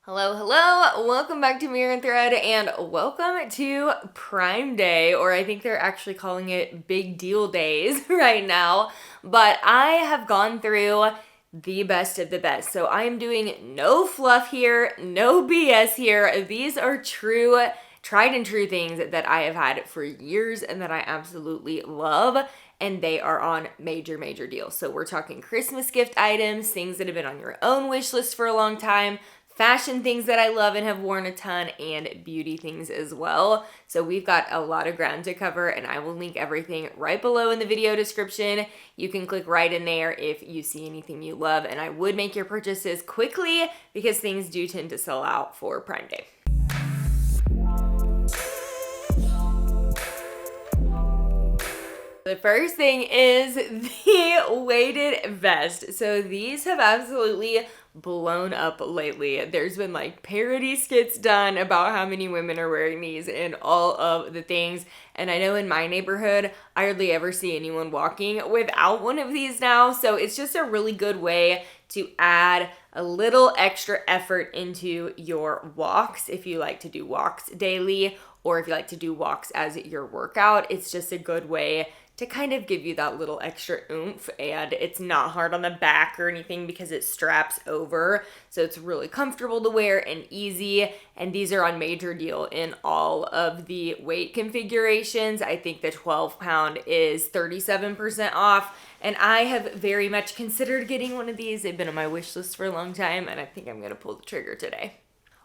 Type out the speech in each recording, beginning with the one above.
Hello, hello, welcome back to Mirror and Thread and welcome to Prime Day, or I think they're actually calling it Big Deal Days right now, but I have gone through the best of the best. So I am doing no fluff here, no BS here. These are true, tried and true things that I have had for years and that I absolutely love. And they are on major deals. So we're talking Christmas gift items, things that have been on your own wish list for a long time, fashion things that I love and have worn a ton, and beauty things as well. So we've got a lot of ground to cover, and I will link everything right below in the video description. You can click right in there if you see anything you love, and I would make your purchases quickly because things do tend to sell out for Prime Day. The first thing is the weighted vest. So these have absolutely blown up lately. There's been like parody skits done about how many women are wearing these and all of the things. And I know in my neighborhood, I hardly ever see anyone walking without one of these now. So it's just a really good way to add a little extra effort into your walks if you like to do walks daily, or if you like to do walks as your workout. It's just a good way to kind of give you that little extra oomph, and it's not hard on the back or anything because it straps over, so it's really comfortable to wear and easy. And these are on major deal in all of the weight configurations. I think the 12-pound is 37% off, and I have very much considered getting one of these. They've been on my wish list for a long time, and I think I'm gonna pull the trigger today.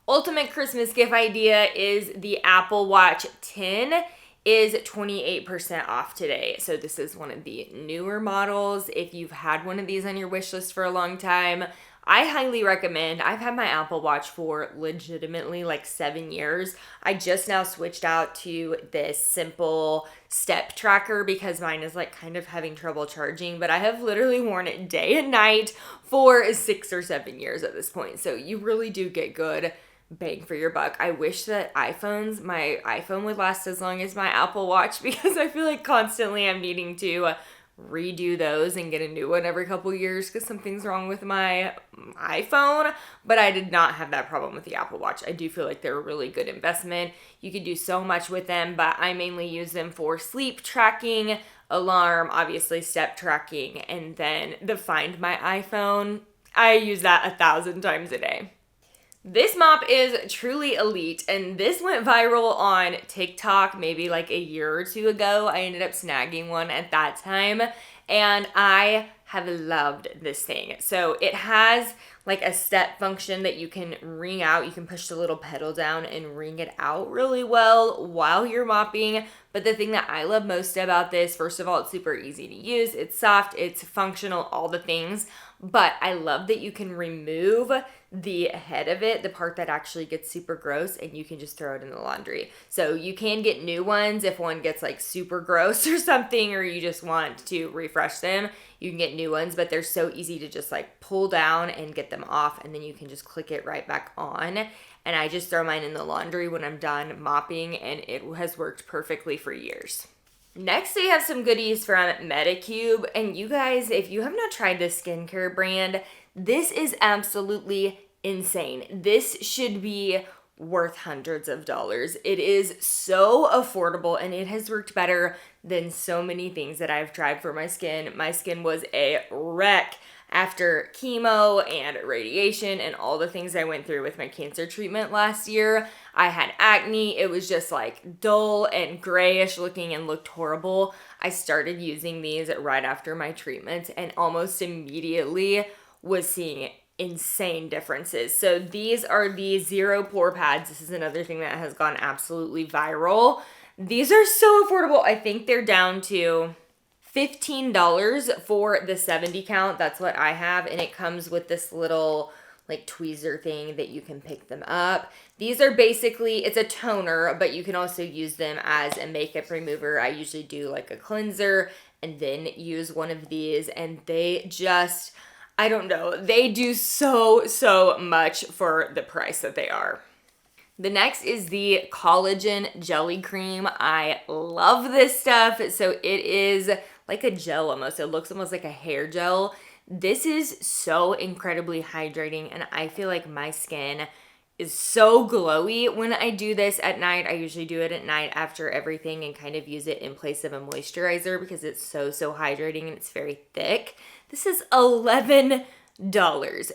Ultimate Christmas gift idea is the Apple Watch 10 is 28% off today. So this is one of the newer models. If you've had one of these on your wish list for a long time, I highly recommend. I've had my Apple Watch for legitimately like 7 years. I just now switched out to this simple step tracker because mine is like kind of having trouble charging, but I have literally worn it day and night for 6 or 7 years at this point. So you really do get good bang for your buck. I wish that my iPhone would last as long as my Apple Watch because I feel like constantly I'm needing to redo those and get a new one every couple years because something's wrong with my iPhone. But I did not have that problem with the Apple Watch. I do feel like they're a really good investment. You could do so much with them, but I mainly use them for sleep tracking, alarm, obviously step tracking, and then the Find My iPhone. I use that 1,000 times a day. This mop is truly elite, and this went viral on TikTok maybe like a year or two ago. I ended up snagging one at that time, and I have loved this thing. So it has like a step function that you can ring out. You can push the little pedal down and ring it out really well while you're mopping. But the thing that I love most about this, first of all, it's super easy to use. It's soft, it's functional, all the things. But I love that you can remove the head of it, the part that actually gets super gross, and you can just throw it in the laundry. So you can get new ones if one gets like super gross or something, or you just want to refresh them. You can get new ones, but they're so easy to just like pull down and get them off, and then you can just click it right back on. And I just throw mine in the laundry when I'm done mopping, and it has worked perfectly for years. Next, we have some goodies from Medicube, and you guys, if you have not tried this skincare brand, this is absolutely insane. This should be worth hundreds of dollars. It is so affordable, and it has worked better than so many things that I've tried for my skin. My skin was a wreck after chemo and radiation and all the things I went through with my cancer treatment last year. I had acne. It was just like dull and grayish looking and looked horrible. I started using these right after my treatment and almost immediately was seeing insane differences. So these are the zero pore pads. This is another thing that has gone absolutely viral. These are so affordable. I think they're down to $15 for the 70 count. That's what I have. And it comes with this little like tweezer thing that you can pick them up. These are basically, it's a toner, but you can also use them as a makeup remover. I usually do like a cleanser and then use one of these, and they just, I don't know, they do so much for the price that they are. The next is the collagen jelly cream. I love this stuff. So it is like a gel almost. It looks almost like a hair gel. This is so incredibly hydrating, and I feel like my skin is so glowy when I do this at night. I usually do it at night after everything and kind of use it in place of a moisturizer because it's so hydrating and it's very thick. This is $11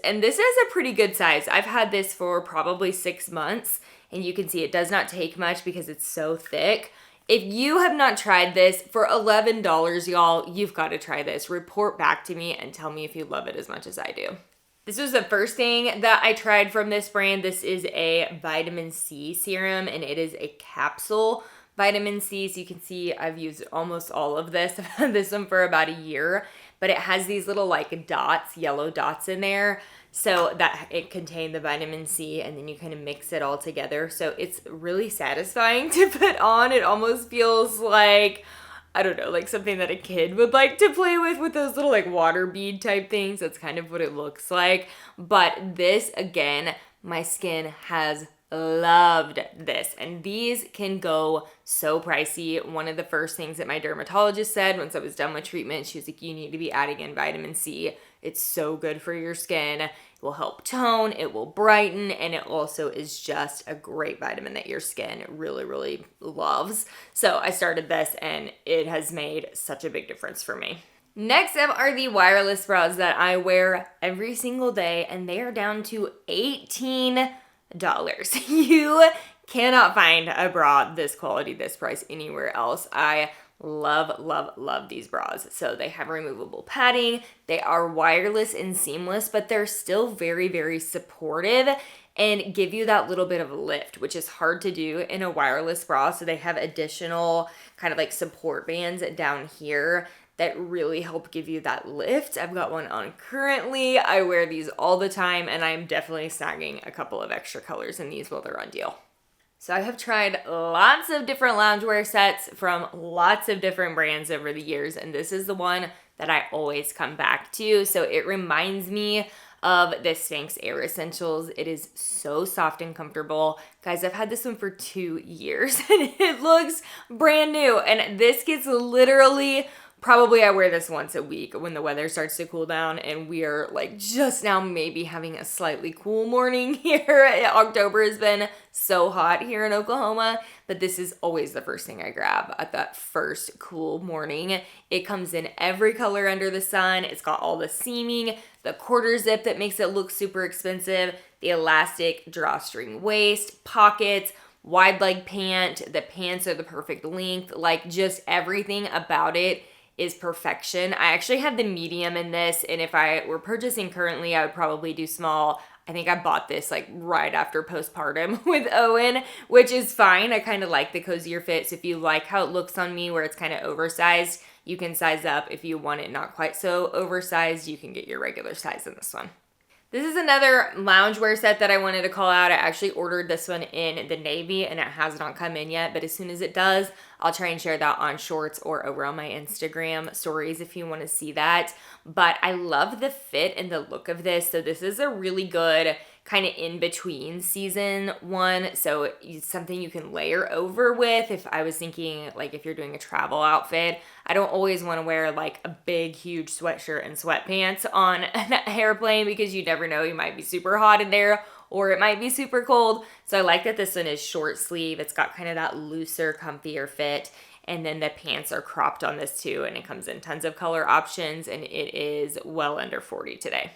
and this is a pretty good size. I've had this for probably 6 months and you can see it does not take much because it's so thick. If you have not tried this for $11, y'all, you've got to try this. Report back to me and tell me if you love it as much as I do. This was the first thing that I tried from this brand. This is a vitamin C serum and it is a capsule vitamin C. So you can see I've used almost all of this. I've had this one for about a year, but it has these little like dots, yellow dots in there. So that it contained the vitamin C and then you kind of mix it all together. So it's really satisfying to put on. It almost feels like, I don't know, like something that a kid would like to play with those little like water bead type things. That's kind of what it looks like. But this, again, my skin has loved this. And these can go so pricey. One of the first things that my dermatologist said once I was done with treatment, she was like, you need to be adding in vitamin C. It's so good for your skin. It will help tone, it will brighten, and it also is just a great vitamin that your skin really loves. So I started this and it has made such a big difference for me. Next up are the wireless bras that I wear every single day, and they are down to $18. You cannot find a bra this quality, this price anywhere else. I love these bras. So they have removable padding, they are wireless and seamless, but they're still very supportive and give you that little bit of a lift, which is hard to do in a wireless bra. So they have additional kind of like support bands down here that really help give you that lift. I've got one on currently. I wear these all the time and I'm definitely snagging a couple of extra colors in these while they're on deal. So I have tried lots of different loungewear sets from lots of different brands over the years, and this is the one that I always come back to. So it reminds me of the Spanx Air Essentials. It is so soft and comfortable. Guys, I've had this one for 2 years and it looks brand new. And this gets literally, probably I wear this once a week when the weather starts to cool down and we are like just now maybe having a slightly cool morning here. October has been so hot here in Oklahoma, but this is always the first thing I grab at that first cool morning. It comes in every color under the sun. It's got all the seaming, the quarter zip that makes it look super expensive, the elastic drawstring waist, pockets, wide leg pant. The pants are the perfect length, like just everything about it is perfection. I actually have the medium in this, and if I were purchasing currently, I would probably do small. I think I bought this like right after postpartum with Owen, which is fine. I kind of like the cozier fit. So if you like how it looks on me where it's kind of oversized, you can size up. If you want it not quite so oversized, you can get your regular size in this one. This is another loungewear set that I wanted to call out. I actually ordered this one in the navy and it has not come in yet, but as soon as it does, I'll try and share that on shorts or over on my Instagram stories if you want to see that. But I love the fit and the look of this. So this is a really good kind of in between season one. So it's something you can layer over with. If I was thinking like if you're doing a travel outfit, I don't always want to wear like a big, huge sweatshirt and sweatpants on an airplane because you never know, you might be super hot in there or it might be super cold. So I like that this one is short sleeve. It's got kind of that looser, comfier fit. And then the pants are cropped on this too. And it comes in tons of color options and it is well under $40 today.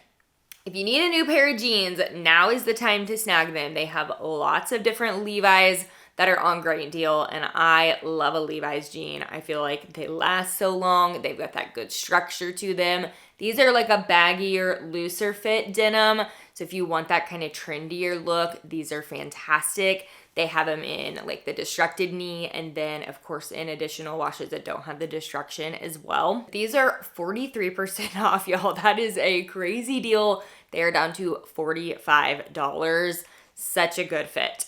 If you need a new pair of jeans, now is the time to snag them. They have lots of different Levi's that are on great deal, and I love a Levi's jean. I feel like they last so long. They've got that good structure to them. These are like a baggier, looser fit denim. So if you want that kind of trendier look, these are fantastic. They have them in like the destructed knee and then of course in additional washes that don't have the destruction as well. These are 43% off, y'all. That is a crazy deal. They are down to $45. Such a good fit.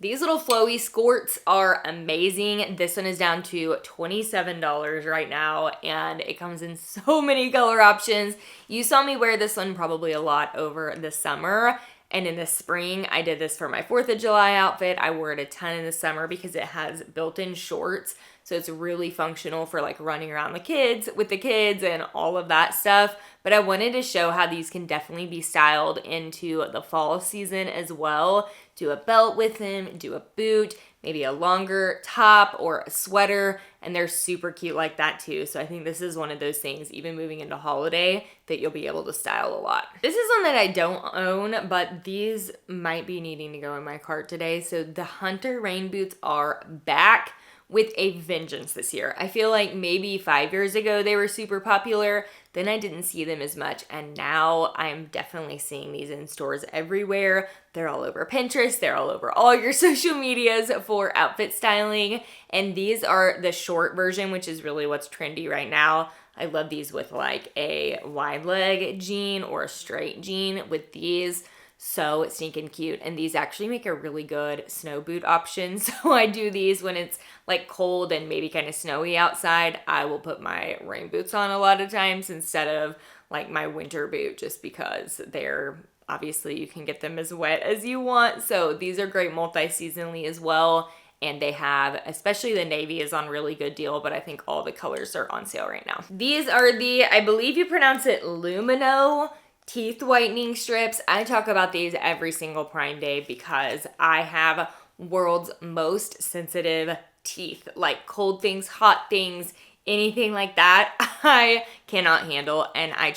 These little flowy skirts are amazing. This one is down to $27 right now, and it comes in so many color options. You saw me wear this one probably a lot over the summer, and in the spring, I did this for my 4th of July outfit. I wore it a ton in the summer because it has built-in shorts, So it's really functional for like running around with the kids and all of that stuff. But I wanted to show how these can definitely be styled into the fall season as well. Do a belt with them, do a boot, maybe a longer top or a sweater, and they're super cute like that too. So I think this is one of those things, even moving into holiday, that you'll be able to style a lot. This is one that I don't own, but these might be needing to go in my cart today. So the Hunter rain boots are back with a vengeance this year. I feel like maybe 5 years ago they were super popular, then I didn't see them as much, and now I'm definitely seeing these in stores everywhere. They're all over Pinterest, they're all over all your social medias for outfit styling, and these are the short version, which is really what's trendy right now. I love these with like a wide leg jean or a straight jean with these. So stinking cute, and these actually make a really good snow boot option. So I do these when it's like cold and maybe kind of snowy outside. I will put my rain boots on a lot of times instead of like my winter boot, just because they're obviously you can get them as wet as you want. So these are great multi-seasonally as well. And they have, especially the navy is on really good deal, but I think all the colors are on sale right now. These are the, I believe you pronounce it Lumino teeth whitening strips. I talk about these every single Prime Day because I have world's most sensitive teeth. Like cold things, hot things, anything like that, I cannot handle. And I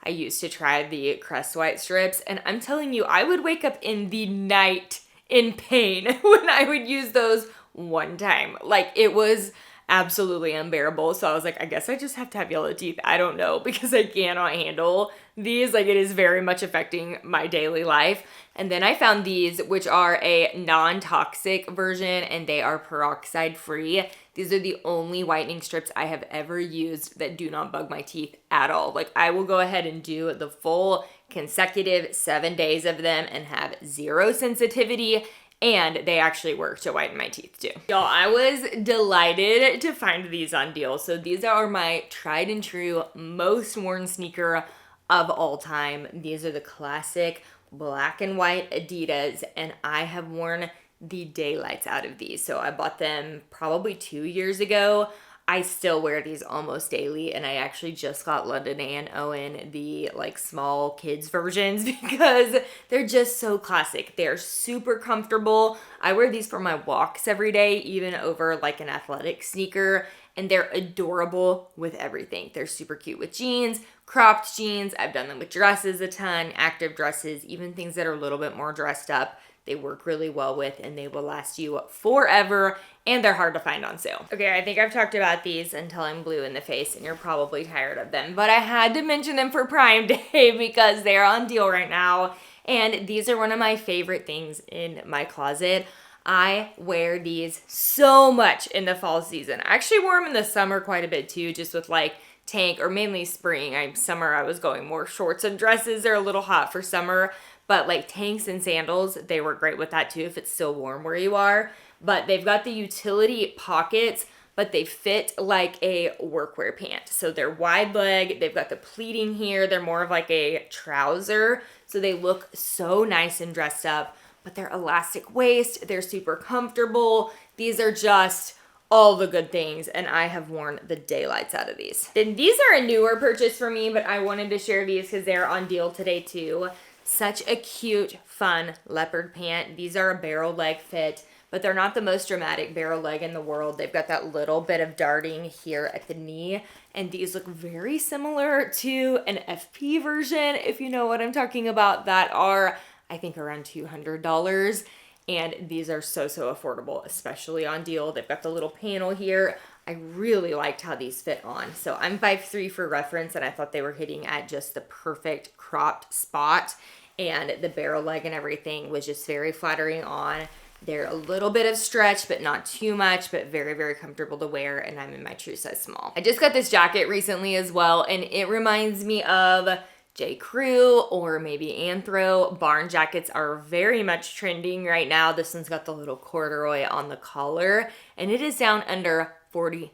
used to try the Crest White strips, and I'm telling you, I would wake up in the night in pain when I would use those one time. Like it was absolutely unbearable. So I was like, I guess I just have to have yellow teeth. I don't know, because I cannot handle these. Like it is very much affecting my daily life. And then I found these, which are a non-toxic version, and they are peroxide free. These are the only whitening strips I have ever used that do not bug my teeth at all. Like I will go ahead and do the full consecutive 7 days of them and have zero sensitivity. And they actually work to whiten my teeth too. Y'all, I was delighted to find these on deal. So these are my tried and true most worn sneaker of all time. These are the classic black and white Adidas, and I have worn the daylights out of these. So I bought them probably 2 years ago. I still wear these almost daily, and I actually just got London and Owen the like small kids versions because they're just so classic. They're super comfortable. I wear these for my walks every day, even over like an athletic sneaker, and they're adorable with everything. They're super cute with jeans, cropped jeans. I've done them with dresses a ton, active dresses, even things that are a little bit more dressed up. They work really well with, and they will last you forever, and they're hard to find on sale. Okay, I think I've talked about these until I'm blue in the face, and you're probably tired of them, but I had to mention them for Prime Day because they're on deal right now, and these are one of my favorite things in my closet. I wear these so much in the fall season. I actually wore them in the summer quite a bit too, just with like tank, or mainly spring. Summer I was going more shorts and dresses. They're a little hot for summer. But like tanks and sandals, they work great with that too if it's still warm where you are. But they've got the utility pockets, but they fit like a workwear pant. So they're wide leg, they've got the pleating here. They're more of like a trouser. So they look so nice and dressed up, but they're elastic waist. They're super comfortable. These are just all the good things, and I have worn the daylights out of these. Then these are a newer purchase for me, but I wanted to share these because they're on deal today too. Such a cute, fun leopard pant. These are a barrel leg fit, but they're not the most dramatic barrel leg in the world. They've got that little bit of darting here at the knee, and these look very similar to an FP version, if you know what I'm talking about, that are, I think, around $200. And these are so affordable, especially on deal. They've got the little panel here. I really liked how these fit on. So I'm 5'3" for reference, and I thought they were hitting at just the perfect cropped spot. And the barrel leg and everything was just very flattering on. They're a little bit of stretch, but not too much, but very comfortable to wear, and I'm in my true size small. I just got this jacket recently as well, and it reminds me of J. Crew or maybe Anthro. Barn jackets are very much trending right now. This one's got the little corduroy on the collar, and it is down under $40.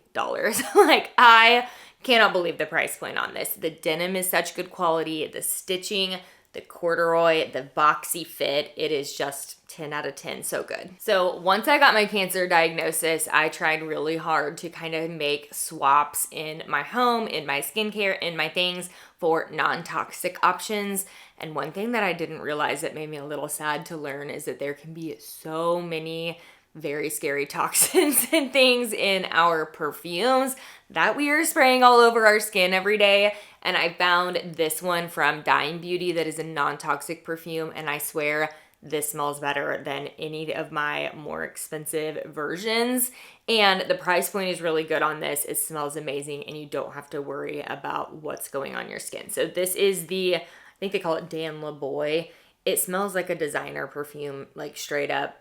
Like, I cannot believe the price point on this. The denim is such good quality. The stitching, the corduroy, the boxy fit. It is just 10 out of 10, so good. So once I got my cancer diagnosis, I tried really hard to kind of make swaps in my home, in my skincare, in my things for non-toxic options. And one thing that I didn't realize that made me a little sad to learn is that there can be so many very scary toxins and things in our perfumes that we are spraying all over our skin every day. And I found this one from Dying Beauty that is a non-toxic perfume, and I swear this smells better than any of my more expensive versions. And the price point is really good on this. It smells amazing, and you don't have to worry about what's going on your skin. So this is the, I think they call it Dan LaBoy. It smells like a designer perfume, like straight up.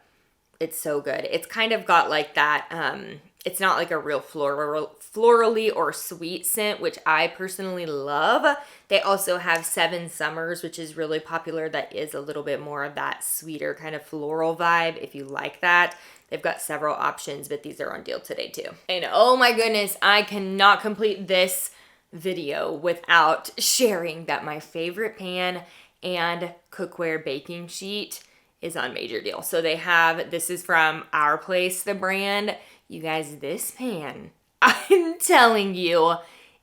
It's so good. It's kind of got like that, it's not like a real florally or sweet scent, which I personally love. They also have 7 Summers, which is really popular. That is a little bit more of that sweeter kind of floral vibe if you like that. They've got several options, but these are on deal today too. And oh my goodness, I cannot complete this video without sharing that my favorite pan and cookware baking sheet is on major deal. So they have, this is from Our Place, the brand. You guys, this pan, I'm telling you,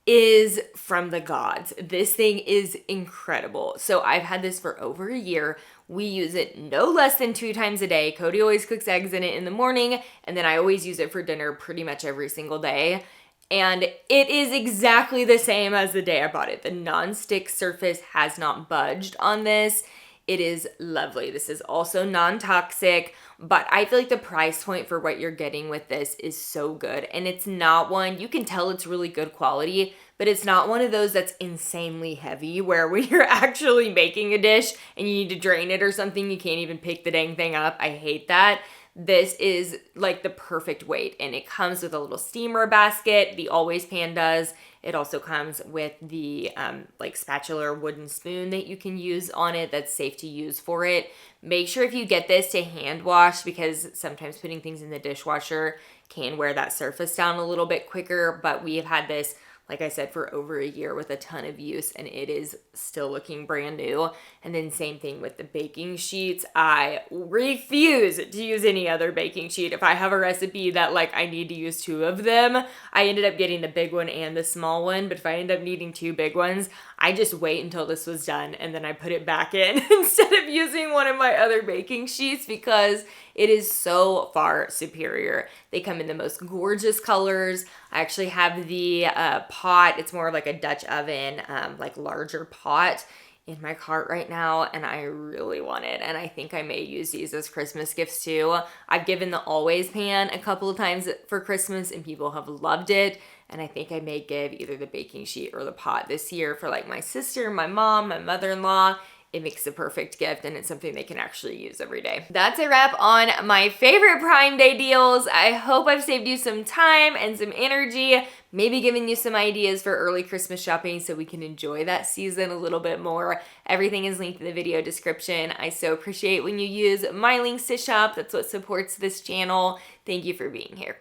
is from the gods. This thing is incredible. So I've had this for over a year. We use it no less than 2 times a day. Cody always cooks eggs in it in the morning, and then I always use it for dinner pretty much every single day. And it is exactly the same as the day I bought it. The non-stick surface has not budged on this. It is lovely. This is also non-toxic, but I feel like the price point for what you're getting with this is so good. And it's not one, you can tell it's really good quality, but it's not one of those that's insanely heavy where when you're actually making a dish and you need to drain it or something, you can't even pick the dang thing up. I hate that. This is like the perfect weight, and it comes with a little steamer basket. The Always pan does. It also comes with the like spatula or wooden spoon that you can use on it that's safe to use for it. Make sure if you get this to hand wash, because sometimes putting things in the dishwasher can wear that surface down a little bit quicker, but we have had this, like I said, for over a year with a ton of use, and it is still looking brand new. And then same thing with the baking sheets. I refuse to use any other baking sheet. If I have a recipe that like I need to use 2 of them, I ended up getting the big one and the small one. But if I end up needing 2 big ones, I just wait until this was done and then I put it back in instead of using one of my other baking sheets, because it is so far superior. They come in the most gorgeous colors. I actually have the pot. It's more of like a Dutch oven, like larger pot in my cart right now, and I really want it. And I think I may use these as Christmas gifts too. I've given the Always pan a couple of times for Christmas and people have loved it. And I think I may give either the baking sheet or the pot this year for like my sister, my mom, my mother-in-law. It makes the perfect gift, and it's something they can actually use every day. That's a wrap on my favorite Prime Day deals. I hope I've saved you some time and some energy, maybe given you some ideas for early Christmas shopping so we can enjoy that season a little bit more. Everything is linked in the video description. I so appreciate when you use my links to shop. That's what supports this channel. Thank you for being here.